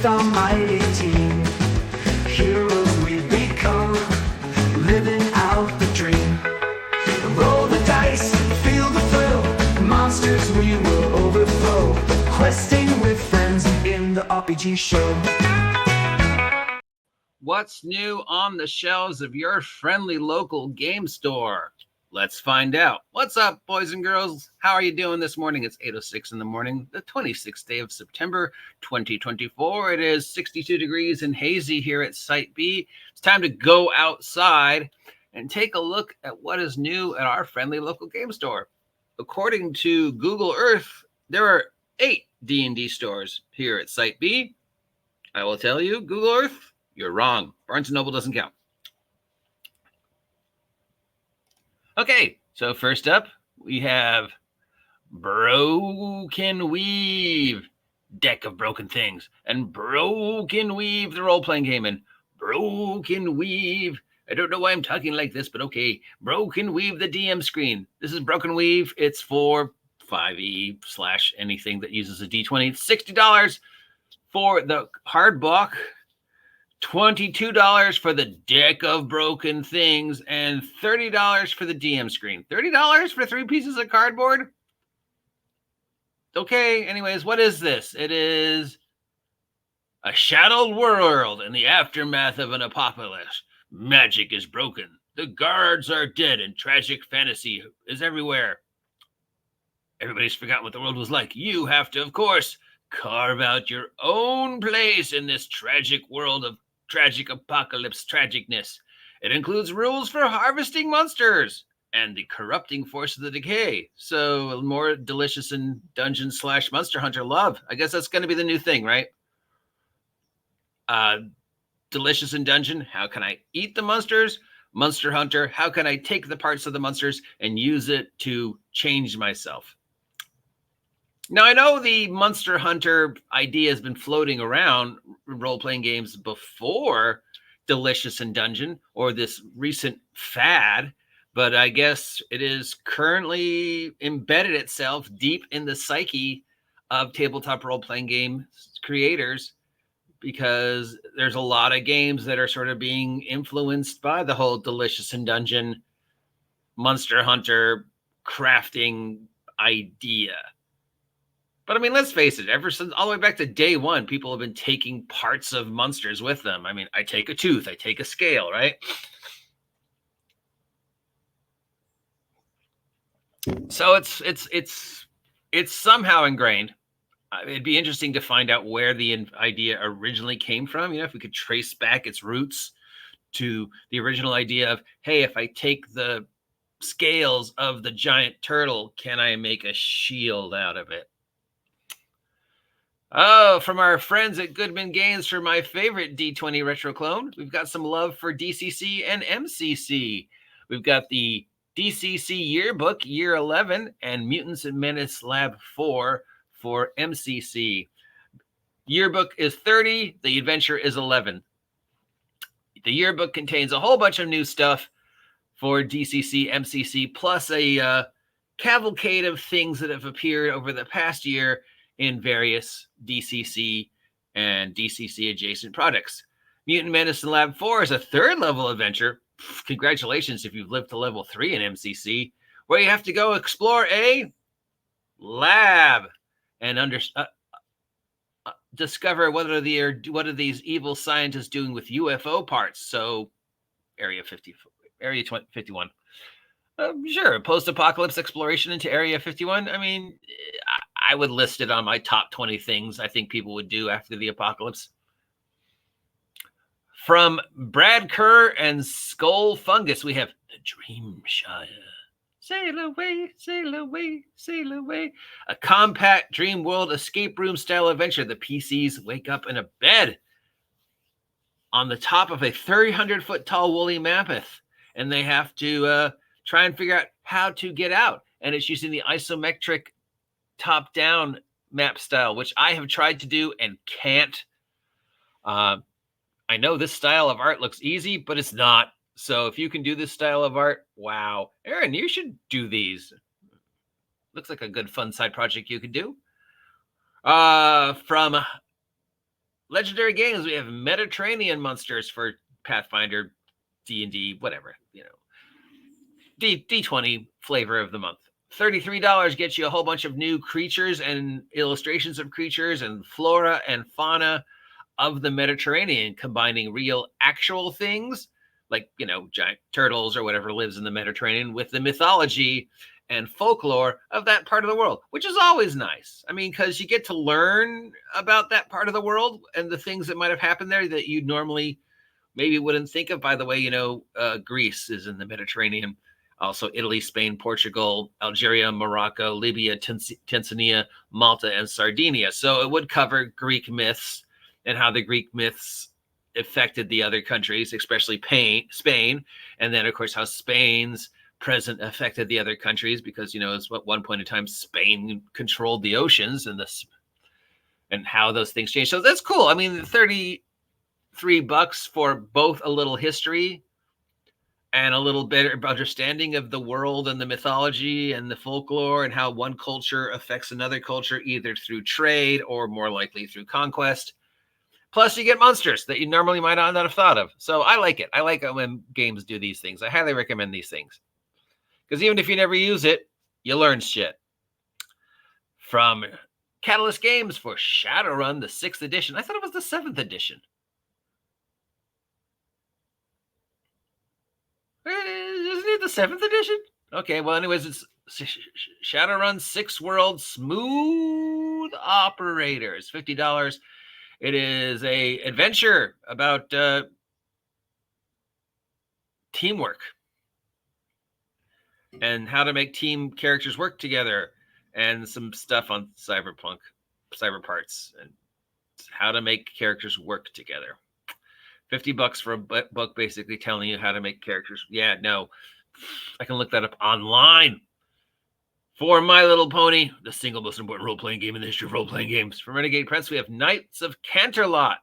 with our mighty team. Heroes we've become, living out the dream. Roll the dice, feel the thrill, monsters we will overthrow. Questing with friends in the RPG show. What's new on the shelves of your friendly local game store? Let's find out. What's up, boys and girls? How are you doing this morning? It's 8:06 in the morning, the 26th day of September, 2024. It is 62 degrees and hazy here at Site B. It's time to go outside and take a look at what is new at our friendly local game store. According to Google Earth, there are 8 D&D stores here at Site B. I will tell you, Google Earth, you're wrong. Barnes & Noble doesn't count. Okay, so first up, we have Broken Weave, Deck of Broken Things, and Broken Weave, the role-playing game, and Broken Weave. I don't know why I'm talking like this, but okay. Broken Weave, the DM screen. This is Broken Weave. It's for 5e / anything that uses a D20. It's $60 for the hard book. $22 for the Deck of Broken Things, and $30 for the DM screen. $30 for 3 pieces of cardboard? Okay, anyways, what is this? It is a shadowed world in the aftermath of an apocalypse. Magic is broken. The guards are dead, and tragic fantasy is everywhere. Everybody's forgotten what the world was like. You have to, of course, carve out your own place in this tragic world of tragic apocalypse tragicness. It includes rules for harvesting monsters and the corrupting force of the decay. So more Delicious in Dungeon / Monster Hunter love. I guess that's going to be the new thing, right? Delicious in Dungeon, how can I eat the monsters? Monster Hunter, how can I take the parts of the monsters and use it to change myself? Now, I know the Monster Hunter idea has been floating around role-playing games before Delicious in Dungeon, or this recent fad, but I guess it is currently embedded itself deep in the psyche of tabletop role-playing game creators, because there's a lot of games that are sort of being influenced by the whole Delicious in Dungeon, Monster Hunter crafting idea. But I mean, let's face it, ever since all the way back to day one, people have been taking parts of monsters with them. I mean, I take a tooth, I take a scale, right? So it's somehow ingrained. It'd be interesting to find out where the idea originally came from. You know, if we could trace back its roots to the original idea of, hey, if I take the scales of the giant turtle, can I make a shield out of it? Oh, from our friends at Goodman Games for my favorite D20 retro clone, we've got some love for DCC and MCC. We've got the DCC Yearbook Year 11 and Mutants and Menace Lab 4 for MCC. Yearbook is 30, the adventure is 11. The yearbook contains a whole bunch of new stuff for DCC, MCC, plus a cavalcade of things that have appeared over the past year in various DCC and DCC adjacent products. Mutant Medicine Lab 4 is a 3rd level adventure. Congratulations if you've lived to level 3 in MCC, where you have to go explore a lab and discover what are these evil scientists doing with UFO parts. So Area 51. Sure, post-apocalypse exploration into Area 51. I mean, I would list it on my top 20 things I think people would do after the apocalypse. From Brad Kerr and Skull Fungus, we have The Dreamshire. Sail away, sail away, sail away. A compact dream world escape room style adventure. The PCs wake up in a bed on the top of a 300-foot tall woolly mammoth, and they have to try and figure out how to get out. And it's using the isometric top-down map style, which I have tried to do and can't. I know this style of art looks easy, but it's not. So if you can do this style of art, wow. Aaron, you should do these. Looks like a good fun side project you could do. From Legendary games, we have Mediterranean monsters for Pathfinder, D&D, whatever, D20 flavor of the month. $33 gets you a whole bunch of new creatures and illustrations of creatures and flora and fauna of the Mediterranean, combining real actual things like, giant turtles or whatever lives in the Mediterranean with the mythology and folklore of that part of the world, which is always nice. I mean, because you get to learn about that part of the world and the things that might have happened there that you normally maybe wouldn't think of. By the way, Greece is in the Mediterranean. Also, Italy, Spain, Portugal, Algeria, Morocco, Libya, Tanzania, Malta, and Sardinia. So it would cover Greek myths and how the Greek myths affected the other countries, especially Spain. And then, of course, how Spain's present affected the other countries because, it's at one point in time, Spain controlled the oceans and how those things changed. So that's cool. I mean, $33 for both a little history and a little better understanding of the world and the mythology and the folklore and how one culture affects another culture, either through trade or more likely through conquest. Plus, you get monsters that you normally might not have thought of. So I like it. I like it when games do these things. I highly recommend these things. Because even if you never use it, you learn shit. From Catalyst Games for Shadowrun, the 6th edition. I thought it was the 7th edition. Isn't it the 7th edition? Okay, well, anyways, it's Shadowrun 6 World Smooth Operators, $50. It is a adventure about teamwork and how to make team characters work together and some stuff on cyber parts and how to make characters work together. $50 for a book basically telling you how to make characters. Yeah, no, I can look that up online. For My Little Pony, the single most important role-playing game in the history of role-playing games. From Renegade Press, we have Knights of Canterlot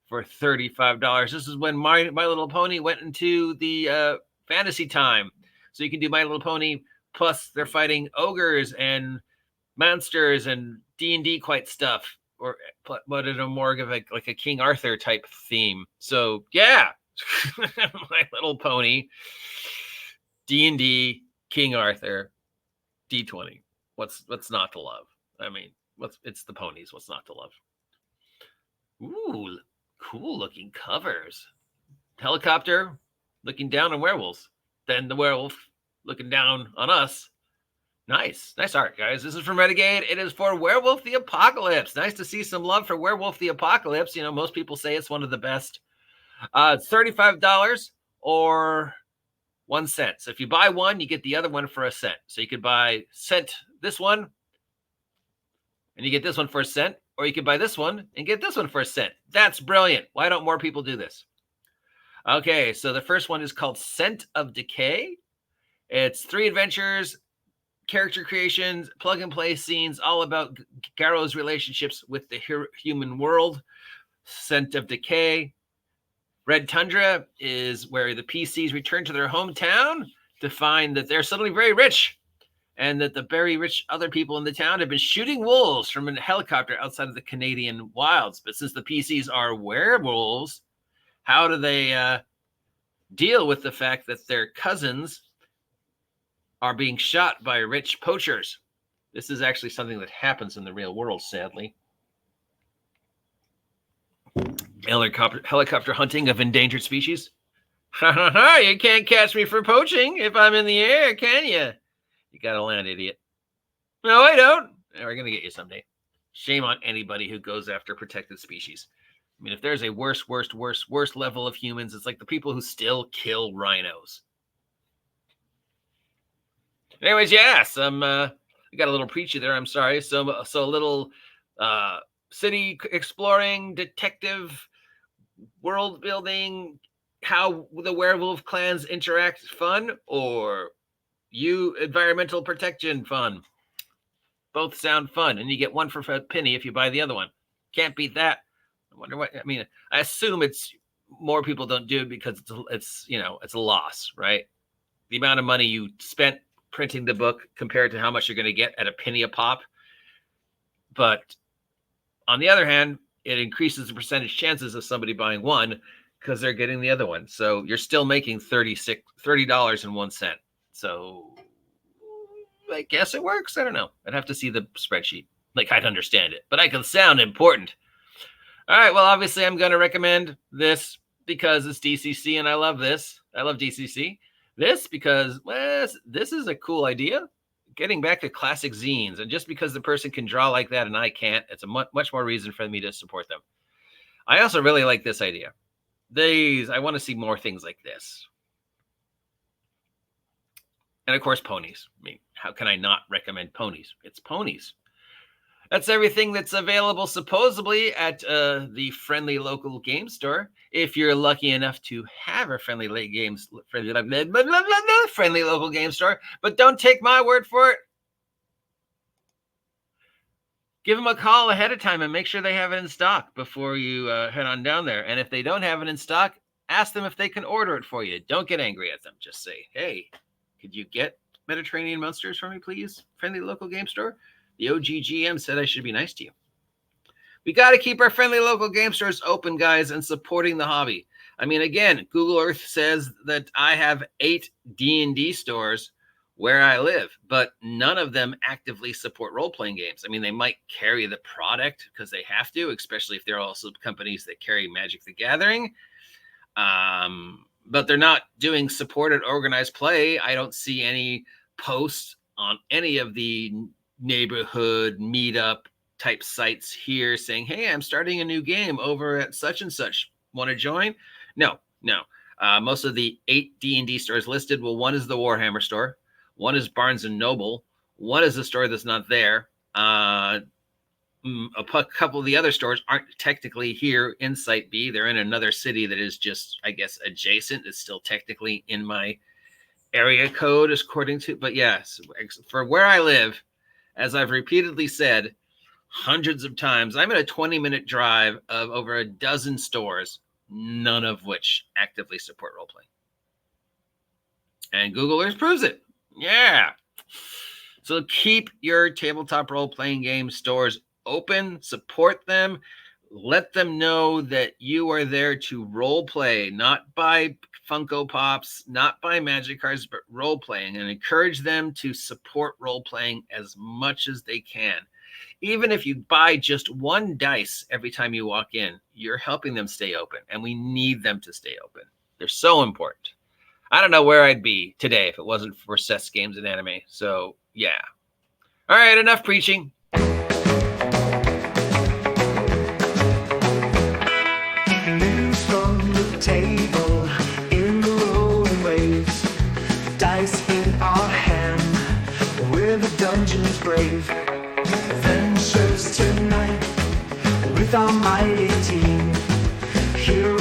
for $35. This is when My Little Pony went into the fantasy time. So you can do My Little Pony, plus they're fighting ogres and monsters and D&D quite stuff. But in a more of like a King Arthur type theme. So yeah, My Little Pony, D&D, King Arthur, D20. What's not to love? I mean, it's the ponies. What's not to love? Ooh, cool looking covers. Helicopter looking down on werewolves. Then the werewolf looking down on us. Nice art, guys. This is from Renegade. It is for Werewolf the Apocalypse. Nice to see some love for Werewolf the Apocalypse. Most people say it's one of the best. It's $35 or 1 cent. So if you buy one, you get the other one for a cent. So you could buy this one, and you get this one for a cent, or you could buy this one and get this one for a cent. That's brilliant. Why don't more people do this? Okay, so the first one is called Scent of Decay. It's 3 adventures, character creations, plug and play scenes, all about Garrow's relationships with the human world. Scent of Decay. Red Tundra is where the PCs return to their hometown to find that they're suddenly very rich and that the very rich other people in the town have been shooting wolves from a helicopter outside of the Canadian wilds. But since the PCs are werewolves, how do they deal with the fact that their cousins are being shot by rich poachers? This is actually something that happens in the real world, sadly. Helicopter hunting of endangered species. Ha ha ha! You can't catch me for poaching if I'm in the air, can you? You gotta land, idiot. No, I don't. We're gonna get you someday. Shame on anybody who goes after protected species. I mean, if there's a worst level of humans, it's like the people who still kill rhinos. Anyways, yeah, I got a little preachy there. I'm sorry. So a little city exploring, detective, world building, how the werewolf clans interact fun, or environmental protection fun. Both sound fun, and you get one for a penny if you buy the other one. Can't beat that. I wonder what, I mean, I assume it's more people don't do it because it's a loss, right? The amount of money you spent printing the book compared to how much you're going to get at a penny a pop. But on the other hand, it increases the percentage chances of somebody buying one because they're getting the other one. So you're still making $30.01. So I guess it works. I don't know. I'd have to see the spreadsheet. Like, I'd understand it, but I can sound important. All right. Well, obviously, I'm going to recommend this because it's DCC and I love this. I love DCC. This because, well, this is a cool idea. Getting back to classic zines. And just because the person can draw like that and I can't, it's a much more reason for me to support them. I also really like this idea. I want to see more things like this. And of course, ponies. I mean, how can I not recommend ponies? It's ponies. That's everything that's available supposedly at the friendly local game store. If you're lucky enough to have a friendly local game store, but don't take my word for it. Give them a call ahead of time and make sure they have it in stock before you head on down there. And if they don't have it in stock, ask them if they can order it for you. Don't get angry at them. Just say, hey, could you get Mediterranean monsters for me, please? Friendly local game store. The OGGM said I should be nice to you. We got to keep our friendly local game stores open, guys, and supporting the hobby. I mean, again, Google Earth says that I have 8 D&D stores where I live, but none of them actively support role-playing games. I mean, they might carry the product because they have to, especially if they're also companies that carry Magic the Gathering. But they're not doing supported organized play. I don't see any posts on any of the neighborhood meetup type sites here saying, hey, I'm starting a new game over at such and such. Want to join? No. Most of the 8 D&D stores listed, well, one is the Warhammer store. One is Barnes & Noble. One is a store that's not there. A couple of the other stores aren't technically here in Site B. They're in another city that is just, I guess, adjacent. It's still technically in my area code, according to, but yes, for where I live, as I've repeatedly said hundreds of times, I'm in a 20-minute drive of over a dozen stores, none of which actively support role-playing. And Google Earth proves it. Yeah. So keep your tabletop role-playing game stores open, support them, let them know that you are there to role-play, not buy Funko Pops, not buy Magic cards, but role-playing, and encourage them to support role-playing as much as they can. Even if you buy just 1 dice every time you walk in, you're helping them stay open, and we need them to stay open. They're so important. I don't know where I'd be today if it wasn't for Seth's Games and Anime. So, yeah. All right, enough preaching. News from the table in the rolling waves. Dice in our hand, we're the dungeon's brave. Adventures tonight with our mighty team. Heroes